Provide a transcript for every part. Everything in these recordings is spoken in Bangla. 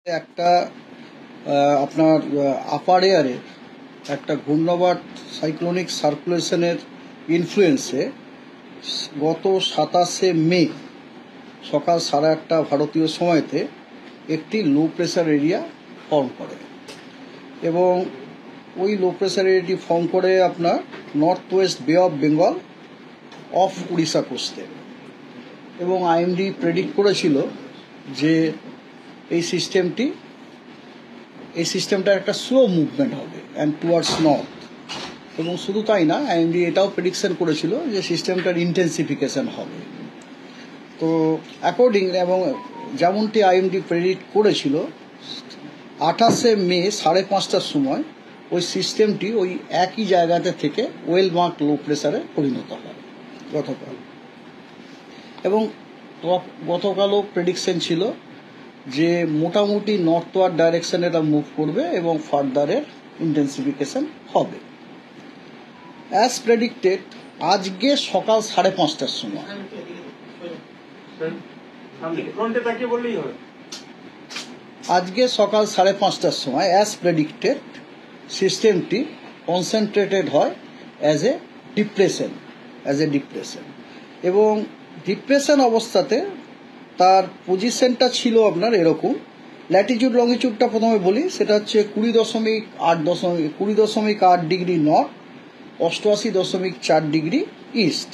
একটা আপনার আপার এয়ারে একটা ঘূর্ণাবর্ত সাইক্লোনিক সার্কুলেশনের ইনফ্লুয়েন্সে গত 27শে মে সকাল 8:30 ভারতীয় সময়তে একটি লো প্রেসার এরিয়া ফর্ম করে এবং ওই লো প্রেসার এরিয়াটি ফর্ম করে আপনার নর্থ ওয়েস্ট বে অফ বেঙ্গল অফ উড়িষ্যা কোস্টে। এবং আইএমডি প্রেডিক্ট করেছিল যে এই সিস্টেমটার একটা স্লো মুভমেন্ট হবে অ্যান্ড টুয়ার্ডস নর্থ। এবং শুধু তাই না, আইএমডি এটাও প্রেডিকশন করেছিল যে সিস্টেমটার ইন্টেন্সিফিকেশন হবে। তো অ্যাকর্ডিং এবং যেমনটি আইএমডি প্রেডিক্ট করেছিল, 28শে মে 5:30টার সময় ওই সিস্টেমটি ওই একই জায়গাতে থেকে ওয়েল মার্ক লো প্রেসারে পরিণত হয় গতকাল। এবং গতকালও প্রেডিকশন ছিল যে মোটামুটি নর্থওয়ার্ড ডাইরেকশনে এটা মুভ করবে এবং ফার্দারের ইন্টেন্সিফিকেশন হবে। অ্যাজ প্রেডিক্টেড আজকে সকাল 5:30টার সময় অ্যাজ প্রেডিক্টেড সিস্টেমটি কনসেন্ট্রেটেড হয় অ্যাজ এ ডিপ্রেশন এবং ডিপ্রেশন অবস্থাতে তার পজিশনটা ছিল আপনার এরকম। ল্যাটিটিউড লংটিটিউডটা প্রথমে বলি, সেটা হচ্ছে 20.8 ডিগ্রি নর্থ, 88.4 ডিগ্রি ইস্ট,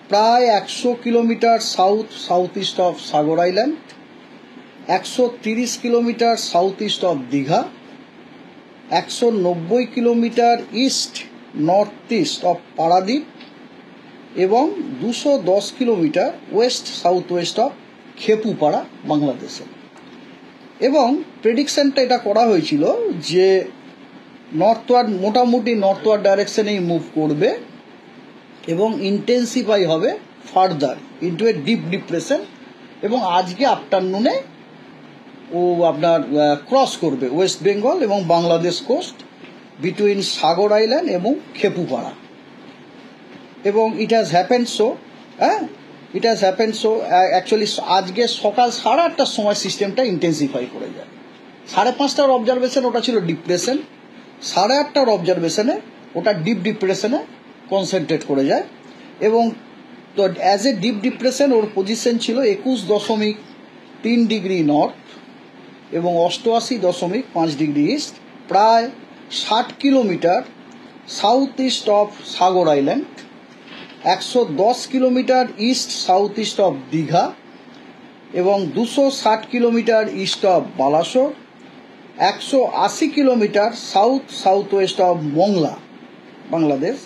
প্রায় 100 kilometre south east of Sagar island, 130 kilometre south east of Digha, 190 kilometre east north east of Paradip এবং 210 kilometre west south west of Khepupara বাংলাদেশে। এবং প্রেডিকশনটা এটা করা হয়েছিল যে মোটামুটি নর্থওয়ার্ড ডাইরেকশনেই মুভ করবে এবং ইন্টেন্সিফাই হবে further into a deep depression. এবং আজকে আফটারনুনে ও আপনার ক্রস করবে ওয়েস্ট বেঙ্গল এবং বাংলাদেশ কোস্ট বিটুইন সাগর আইল্যান্ড এবং খেপুপাড়া। এবং it has happened so actually আজকে সকাল 8:30টার সময় সিস্টেমটা ইন্টেন্সিফাই করে যায়। 5:30টার অবজারভেশন ওটা ছিল ডিপ্রেশন, 8:30টার অবজারভেশনে ওটা ডিপ ডিপ্রেশনে কনসেন্ট্রেট করে যায়। এবং তো as a deep depression or position ছিল 21.3 ডিগ্রি নর্থ এবং 88.5 ডিগ্রি ইস্ট, প্রায় 60 kilometre south east of Sagar island, 110 kilometre east south east of Digha এবং 260 kilometre east of Balasore, 180 kilometre south west of Mongla Bangladesh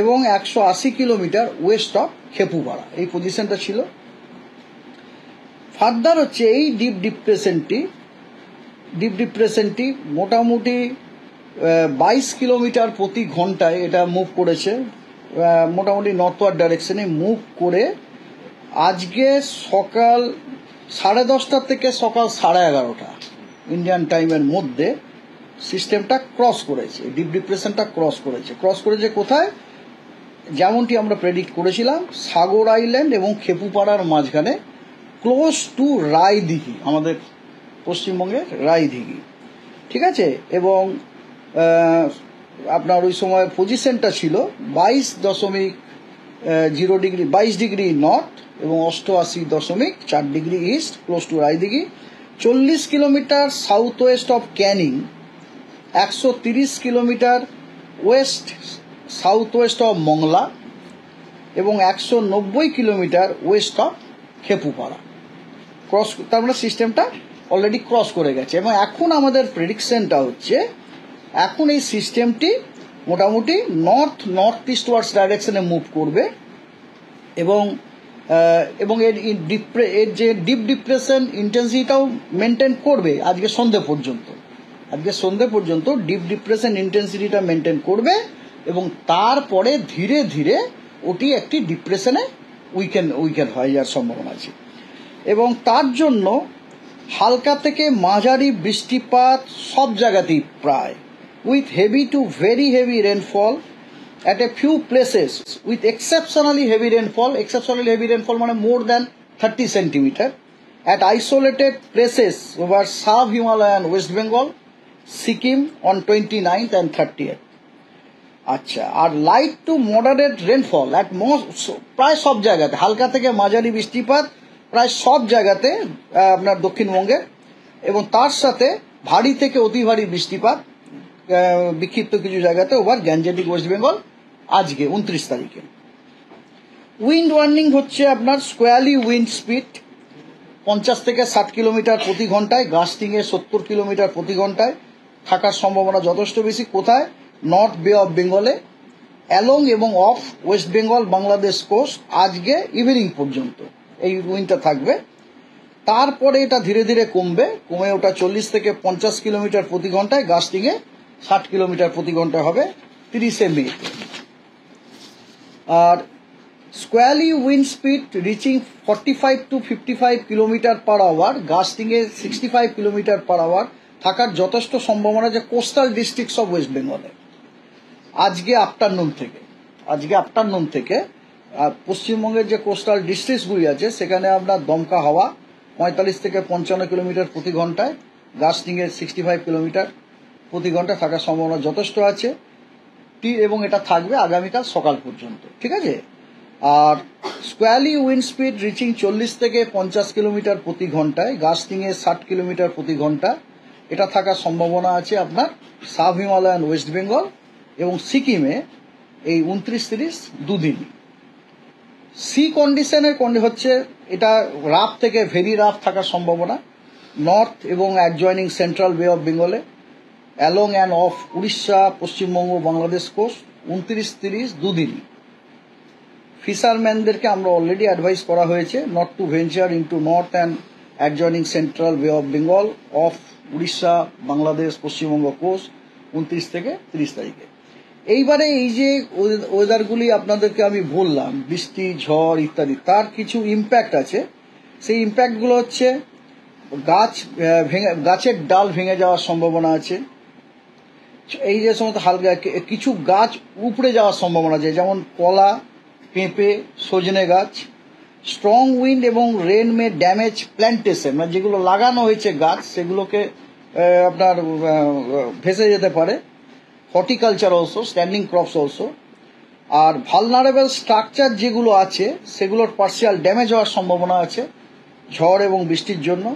এবং 180 কিলোমিটার ওয়েস্ট অফ খেপুপাড়া। এই পজিশনটা ছিল। ফার্দার হচ্ছে এই ডিপ ডিপ্রেশনটি মোটামুটি 22 কিলোমিটার প্রতি ঘন্টায় এটা মুভ করেছে, মোটামুটি নর্থওয়ার্ড ডাইরেকশনে মুভ করে আজকে সকাল 10:30 থেকে সকাল 11:30 ইন্ডিয়ান টাইমের মধ্যে সিস্টেমটা ক্রস করেছে, ডিপ ডিপ্রেশনটা ক্রস করেছে কোথায়? যেমনটি আমরা প্রেডিক্ট করেছিলাম, সাগর আইল্যান্ড এবং খেপুপাড়ার মাঝখানে ক্লোজ টু রায়দিঘি, আমাদের পশ্চিমবঙ্গের রায়দিঘি, ঠিক আছে। এবং আপনার ওই সময় পজিশনটা ছিল 22 ডিগ্রি নর্থ এবং 88.4 degree east, close to Raidighi, 40 kilometre south west of Canning, 130 kilometre west south west of Mongla এবং 190 কিলোমিটার ওয়েস্ট অফ খেপুপাড়া। তার মানে সিস্টেমটা অলরেডি ক্রস করে গেছে। এবং এখন আমাদের প্রেডিকশনটা হচ্ছে এখন এই সিস্টেমটি মোটামুটি নর্থ ইস্ট ওয়ার্ডস ডাইরেকশনে মুভ করবে এবং এর যে ডিপ ডিপ্রেশন ইন্টেন্সিটিটাও মেনটেন করবে আজকে সন্ধে পর্যন্ত ডিপ ডিপ্রেশন ইন্টেন্সিটিটা মেনটেন করবে এবং তারপরে ধীরে ধীরে ওটি একটি ডিপ্রেশনে উইকেন হয়ে যাওয়ার সম্ভাবনা আছে। এবং তার জন্য হালকা থেকে মাঝারি বৃষ্টিপাত সব জায়গাতেই প্রায়, with heavy to very heavy rainfall at a few places with exceptionally heavy rainfall মানে more than 30 centimeter at isolated places over sub-Himalayan West Bengal, Sikkim on 29th and 30th. আচ্ছা, আর light to moderate rainfall at প্রায় সব জায়গাতে, হালকা থেকে মাঝারি বৃষ্টিপাত প্রায় সব জায়গাতে আপনার দক্ষিণবঙ্গে, এবং তার সাথে ভারী থেকে অতি ভারী বৃষ্টিপাত বিক্ষিপ্ত কিছু জায়গাতে ওভার গ্যাঞ্জেটিক ওয়েস্ট বেঙ্গল আজকে 29 তারিখে। উইন্ড ওয়ার্নিং হচ্ছে আপনার স্কোয়ালি উইন্ড স্পিড 50 থেকে 60 কিলোমিটার প্রতি ঘন্টায়, গাস্টিংয়ে 70 কিলোমিটার প্রতি ঘন্টায় থাকার সম্ভাবনা যথেষ্ট বেশি। কোথায়? নর্থ বে অফ বেঙ্গলে, অ্যালং এবং of west Bengal Bangladesh coast আজকে ইভিনিং পর্যন্ত এই উইন্ডটা থাকবে। তারপরে এটা ধীরে ধীরে কমে ওটা 40 থেকে 50 কিলোমিটার প্রতি ঘন্টায়, গাস্টিংয়ে 60 কিলোমিটার প্রতি ঘন্টা হবে 30শে মে। আর squally wind speed reaching 45 to 55 kilometre per hour, গাস্টিংয়ে 65 কিলোমিটার পার আওয়ার থাকার যথেষ্ট সম্ভাবনা যে কোস্টাল ডিস্ট্রিক্টস অফ ওয়েস্ট বেঙ্গলে আজকে আফটারনুন থেকে পশ্চিমবঙ্গের যে কোস্টাল ডিস্ট্রিক্টসগুলি আছে সেখানে আপনার দমকা হাওয়া 45 থেকে 55 কিলোমিটার প্রতি ঘন্টায়, গাস্টিংয়ে 65 কিলোমিটার প্রতি ঘন্টা থাকার সম্ভাবনা যথেষ্ট আছে, এবং এটা থাকবে আগামীকাল সকাল পর্যন্ত। ঠিক আছে। আর স্কোয়ালি উইন্ড স্পিড রিচিং 40 থেকে 50 কিলোমিটার প্রতি ঘন্টায়, গাস্টিংয়ে 60 কিলোমিটার প্রতি ঘন্টা, এটা থাকার সম্ভাবনা আছে আপনার সাব হিমালয়ান ওয়েস্ট বেঙ্গল এবং সিকিমে এই 29-30 দুদিনই। সি কন্ডিশনের হচ্ছে এটা রাফ থেকে ভেরি রাফ থাকার সম্ভাবনা নর্থ এবং অ্যাডজয়নিং সেন্ট্রাল বে অফ বেঙ্গলে, along and off Orissa, Paschimbanga, Bangladesh coast 29-30 দুদিনই। ফিশারম্যানদেরকে আমরা অলরেডি অ্যাডভাইস করা হয়েছে not to venture into north and adjoining central bay of Bengal off Orissa, Bangladesh, Paschimbanga coast 29 থেকে 30 তারিখে। এইবারে এই যে ওয়েদারগুলি আপনাদেরকে আমি বললাম, বৃষ্টি, ঝড় ইত্যাদি, তার কিছু ইম্প্যাক্ট আছে। সেই ইম্প্যাক্টগুলো হচ্ছে গাছের ডাল ভেঙে যাওয়ার সম্ভাবনা আছে, এই যে সমস্ত হালকা কিছু গাছ উপড়ে যাওয়ার সম্ভাবনা আছে, যেমন কলা, পেঁপে, সজনে গাছ। স্ট্রং উইন্ড এবং রেন মে ড্যামেজ প্ল্যান্টেশন, মানে যেগুলো লাগানো হয়েছে গাছ সেগুলোকে আপনার ভেসে যেতে পারে। Horticulture also, standing crops also. আর ভালনারেবল স্ট্রাকচার যেগুলো আছে সেগুলোর পার্সিয়াল ড্যামেজ হওয়ার সম্ভাবনা আছে ঝড় এবং বৃষ্টির জন্য।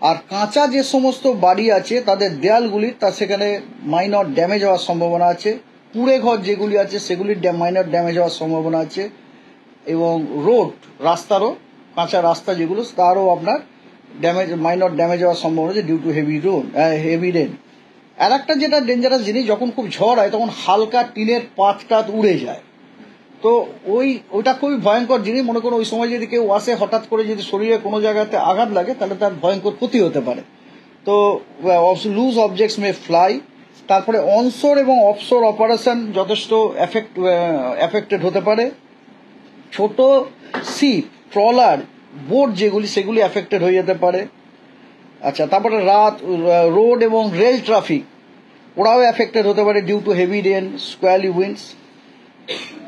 আর কাঁচা যে সমস্ত বাড়ি আছে তাদের দেয়ালগুলির সেখানে মাইনর ড্যামেজ হওয়ার সম্ভাবনা আছে। কুঁড়ে ঘর যেগুলি আছে সেগুলির মাইনর ড্যামেজ হওয়ার সম্ভাবনা আছে। এবং রাস্তারও কাঁচা রাস্তা যেগুলো তারও আপনার মাইনর ড্যামেজ হওয়ার সম্ভাবনা আছে ডিউ টু হেভি রেন। আর একটা যেটা ডেঞ্জারাস জিনিস, যখন খুব ঝড় হয় তখন হালকা টিনের পাত উড়ে যায়, তো ওইটা খুবই ভয়ঙ্কর জিনিস। মনে করুন ওই সময় যদি কেউ আসে হঠাৎ করে যদি শরীরে কোনো জায়গাতে আঘাত লাগে তাহলে তার ভয়ঙ্কর ক্ষতি হতে পারে। তো লুজ অবজেক্টস মে ফ্লাই। তারপরে অনশোর এবং অফশোর অপারেশন যথেষ্ট এফেক্টেড হতে পারে। ছোট শিপ, ট্রলার, বোট যেগুলি সেগুলি এফেক্টেড হয়ে যেতে পারে। আচ্ছা, তারপরে রোড এবং রেল ট্রাফিক ওরাও এফেক্টেড হতে পারে due to heavy rain, squally winds.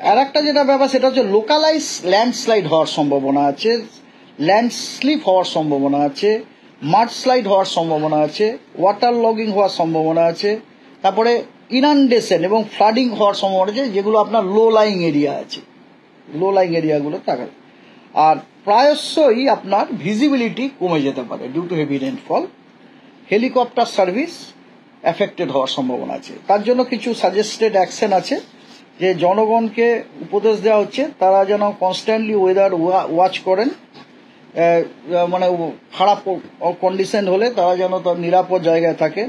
আর একটা যেটা ব্যাপার সেটা হচ্ছে লোকালাইজ ল্যান্ডস্লাইড হওয়ার সম্ভাবনা আছে, ল্যান্ডস্লিপ হওয়ার সম্ভাবনা আছে, মাডস্লাইড হওয়ার সম্ভাবনা আছে, ওয়াটার লগিং হওয়ার সম্ভাবনা আছে। তারপরে ইনান্ডেশন এবং ফ্লাডিং হওয়ার সম্ভাবনা আছে, যেগুলো আপনার লো লাইং এরিয়া আছে, লো লাইং এরিয়াগুলো থাকা। আর প্রায়শই আপনার ভিজিবিলিটি কমে যেতে পারে due to heavy rainfall. Helicopter service affected হওয়ার সম্ভাবনা আছে। তার জন্য কিছু সাজেস্টেড অ্যাকশন আছে, যে জনগণকে উপদেশ দেওয়া হচ্ছে তারা যেন কনস্ট্যান্টলি ওয়েদার ওয়াচ করেন, মানে খারাপ কন্ডিশন হলে তারা যেন তার নিরাপদ জায়গায় থাকে।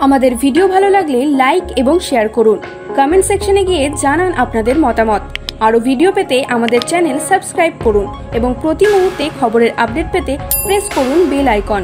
আমাদের ভিডিও ভালো লাগলে লাইক এবং শেয়ার করুন, কমেন্ট সেকশনে গিয়ে জানান আপনাদের মতামত। আরও ভিডিও পেতে আমাদের চ্যানেল সাবস্ক্রাইব করুন এবং প্রতি মুহূর্তে খবরের আপডেট পেতে প্রেস করুন বেল আইকন।